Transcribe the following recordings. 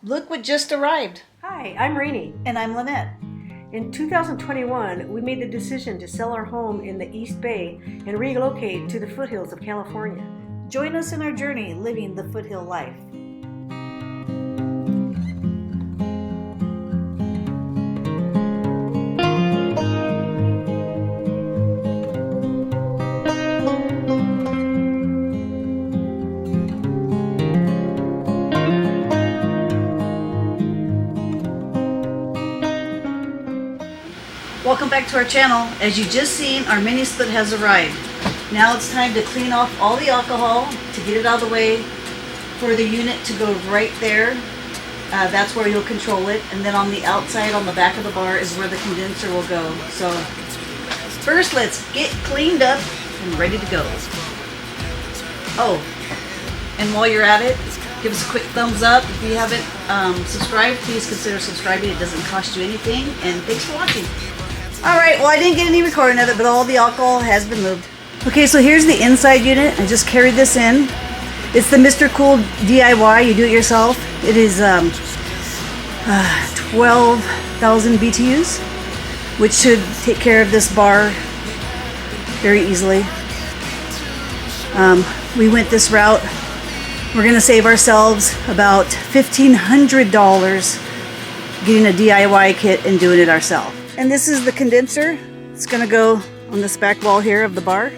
Look what just arrived. Hi, I'm Rainey. And I'm Lynette. In 2021, we made the decision to sell our home in the East Bay and relocate to the foothills of California. Join us in our journey living the foothill life. Welcome back to our channel. As you just seen, our mini split has arrived. Now it's time to clean off all the alcohol to get it out of the way for the unit to go right there. That's where you'll control it. And then on the outside, on the back of the bar, is where the condenser will go. So first, let's get cleaned up and ready to go. Oh, and while you're at it, give us a quick thumbs up. If you haven't subscribed, please consider subscribing. It doesn't cost you anything. And thanks for watching. Alright, well, I didn't get any recording of it, but all the alcohol has been moved. Okay, so here's the inside unit. I just carried this in. It's the Mr. Cool DIY. You do it yourself. It is 12,000 BTUs, which should take care of this bar very easily. We went this route. We're going to save ourselves about $1,500 getting a DIY kit and doing it ourselves. And this is the condenser. It's going to go on this back wall here of the bar.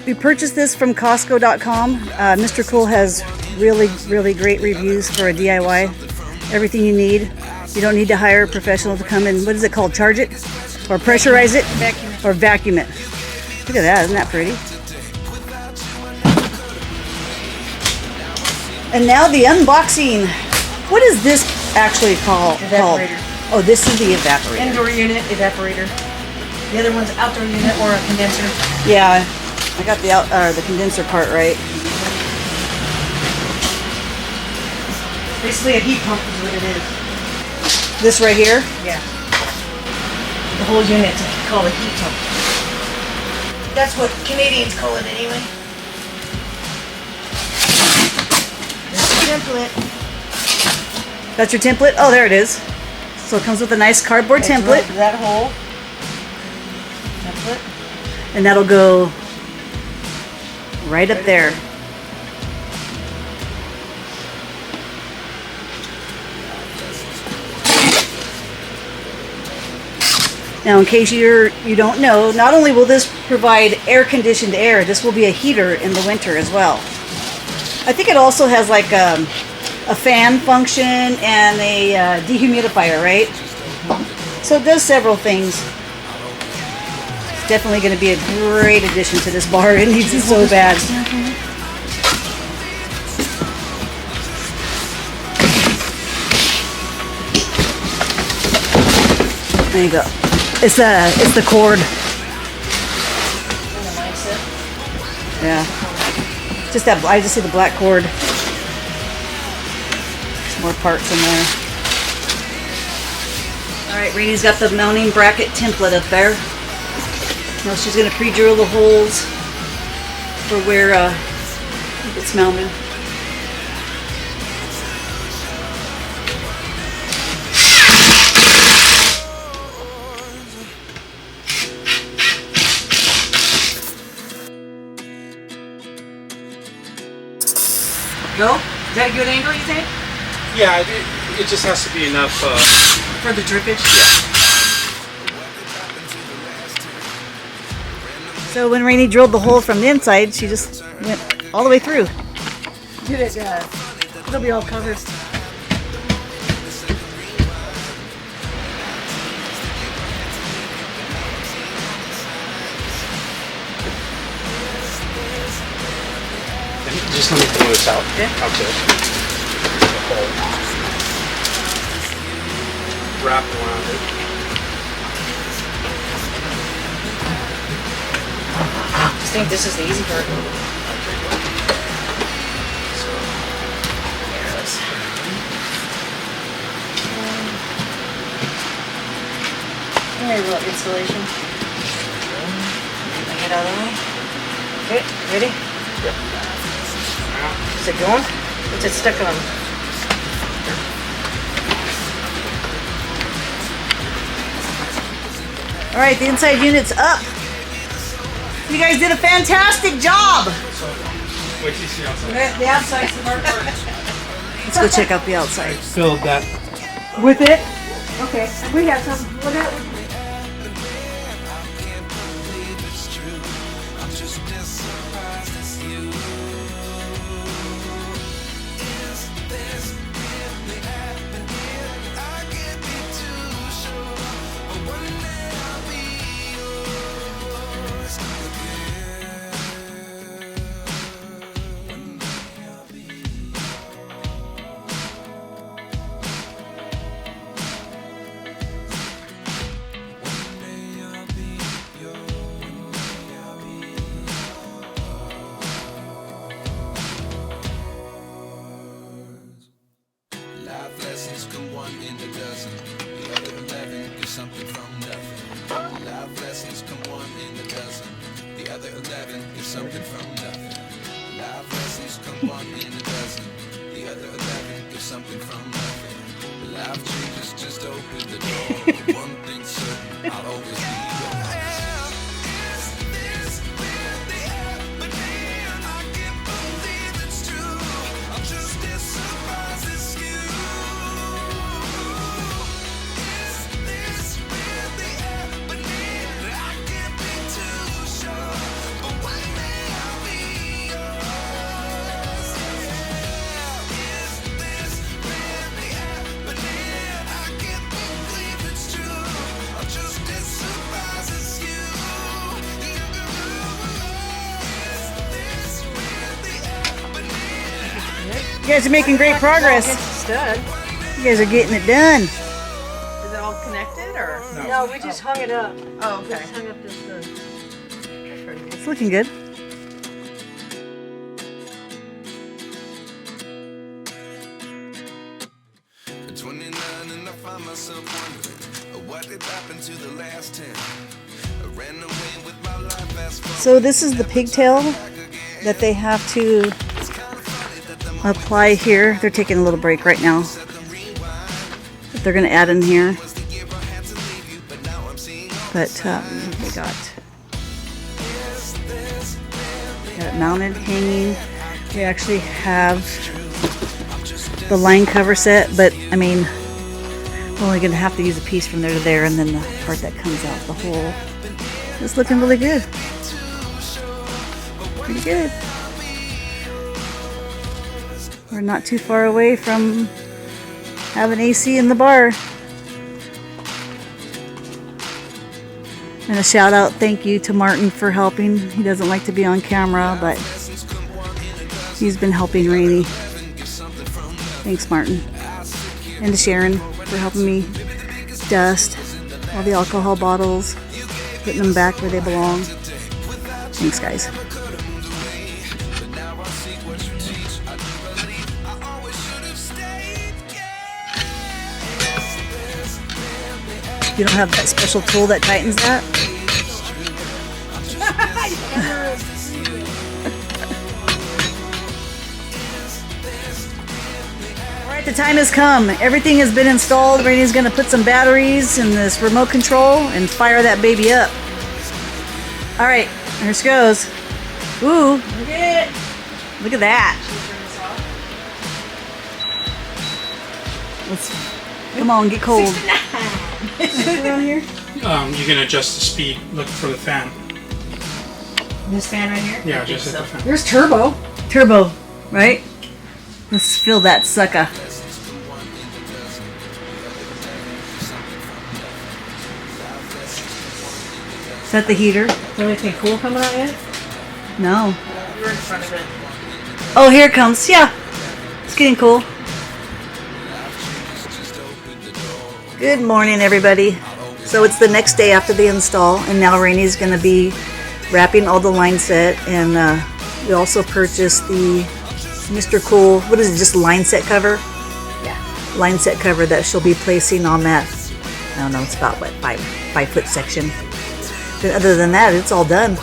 We purchased this from Costco.com. Mr. Cool has really great reviews for a DIY. Everything you need. You don't need to hire a professional to come in. What is it called? Charge it? Or pressurize it? Vacuum. Or vacuum it. Look at that. Isn't that pretty? And now the unboxing. What is this actually called? Evaporator. Oh, this is the evaporator. Indoor unit, evaporator. The other one's outdoor unit or a condenser. Yeah, I got the condenser part right. Basically a heat pump is what it is. This right here? Yeah. The whole unit's called a heat pump. That's what Canadians call it anyway. There's the template. That's your template? Oh, there it is. So it comes with a nice cardboard template. That hole. Template. And that'll go right up there. Now, in case you don't know, not only will this provide air-conditioned air, this will be a heater in the winter as well. I think it also has like a fan function and a dehumidifier, right? So it does several things. It's definitely going to be a great addition to this bar. It needs it so bad. There you go. It's the cord. Yeah. Just that. I just see the black cord. Some more parts in there. All right, Rainey's got the mounting bracket template up there. Now she's going to pre-drill the holes for where it's mounted. Go? Is that a good angle, you think? Yeah, it just has to be enough. For the drippage? So when Rainey drilled the hole from the inside, she just went all the way through. Did it, it'll be all covered. Just let me pull this out. Yeah. Okay. Wrap around it. I think this is the easy part. Very little installation. Bring it out of the way. Okay, ready? Yep. Is it going? What's it stuck on? All right, the inside unit's up. You guys did a fantastic job. Wait till you see outside. The outside's the hard part. Let's go check out the outside. Filled that. With it? Okay. We have some. Well, that was something from nothing. Life lessons come one in a dozen. The other 11 is something from nothing. Life lessons come one in a dozen. The other 11 is something from nothing. Life changes just open the door. One thing's certain, I'll always be yours. You guys are making great progress. stud. You guys are getting it done. Is it all connected or? No, we just hung it up. Oh, okay. Just hung up this stud. It's looking good. At 29 and I find myself wondering what did happen to the last 10. I ran away with my life fast forward. So this is the pigtail that they have to apply here. They're taking a little break right now. They're going to add in here. But they got it mounted, hanging. They actually have the line cover set, but I mean, we're only going to have to use a piece from there to there, and then the part that comes out the hole. It's looking really good. Pretty good. We're not too far away from having AC in the bar. And a shout out, thank you to Martin for helping. He doesn't like to be on camera, but he's been helping Rainey. Thanks, Martin. And to Sharon for helping me dust all the alcohol bottles, putting them back where they belong. Thanks, guys. You don't have that special tool that tightens that? Alright, the time has come. Everything has been installed. Rainey's going to put some batteries in this remote control and fire that baby up. Alright, here she goes. Ooh, look at it. Look at that. Let's, come on, get cold. Around here? You can adjust the speed. Look for the fan. This fan right here? Yeah, just hit the fan. There's turbo. Turbo, right? Let's fill that sucker. Is that the heater? Is there anything cool coming out yet? No. You're in front of it. Oh, here it comes. Yeah. It's getting cool. Good morning, everybody. So it's the next day after the install, and now Rainey's going to be wrapping all the line set, and we also purchased the Mr. Cool, what is it, just line set cover? Yeah. Line set cover that she'll be placing on that, I don't know, it's about what, 5-foot section. But other than that, it's all done.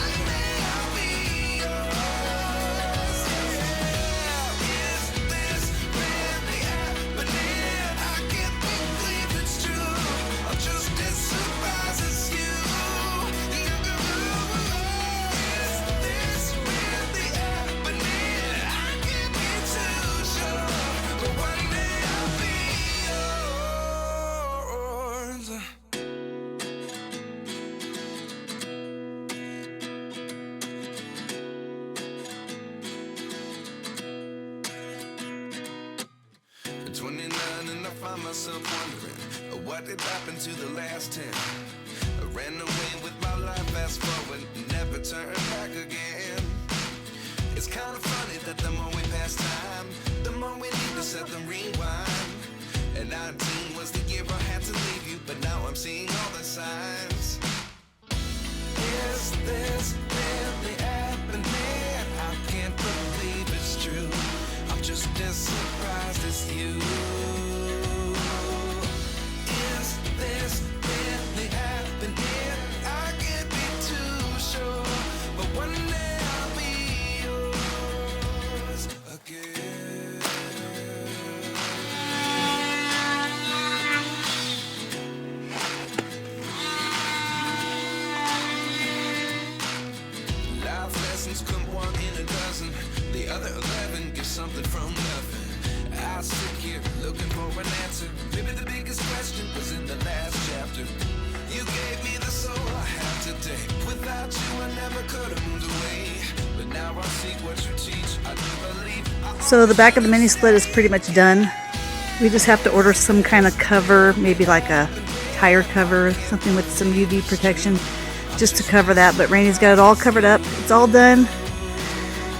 and I find myself wondering what did happen to the last 10. I ran away with my life, fast forward, never turn back again. It's kind of funny that the more we pass time, the more we need to set them rewind. And 19 was the year I had to leave you, but now I'm seeing all the signs. Is this really happening? I can't believe it's true. I'm just as surprised as you. Is this really happening? I can't be too sure, but one day I'll be yours again. Life lessons come one in a dozen. The other 11 give something from nothing. I sit here looking for an answer. Maybe the biggest question was in the last chapter. You gave me the soul I have today. Without you I never could have moved away. But now I see what you teach. I do believe So the back of the mini split is pretty much done. We just have to order some kind of cover, maybe like a tire cover, something with some UV protection, just to cover that. But Rainey's got it all covered up. It's all done.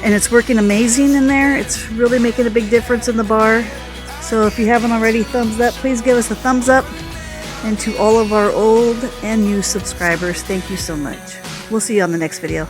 And it's working amazing in there. It's really making a big difference in the bar. So if you haven't already thumbs up, please give us a thumbs up. And to all of our old and new subscribers, thank you so much. We'll see you on the next video.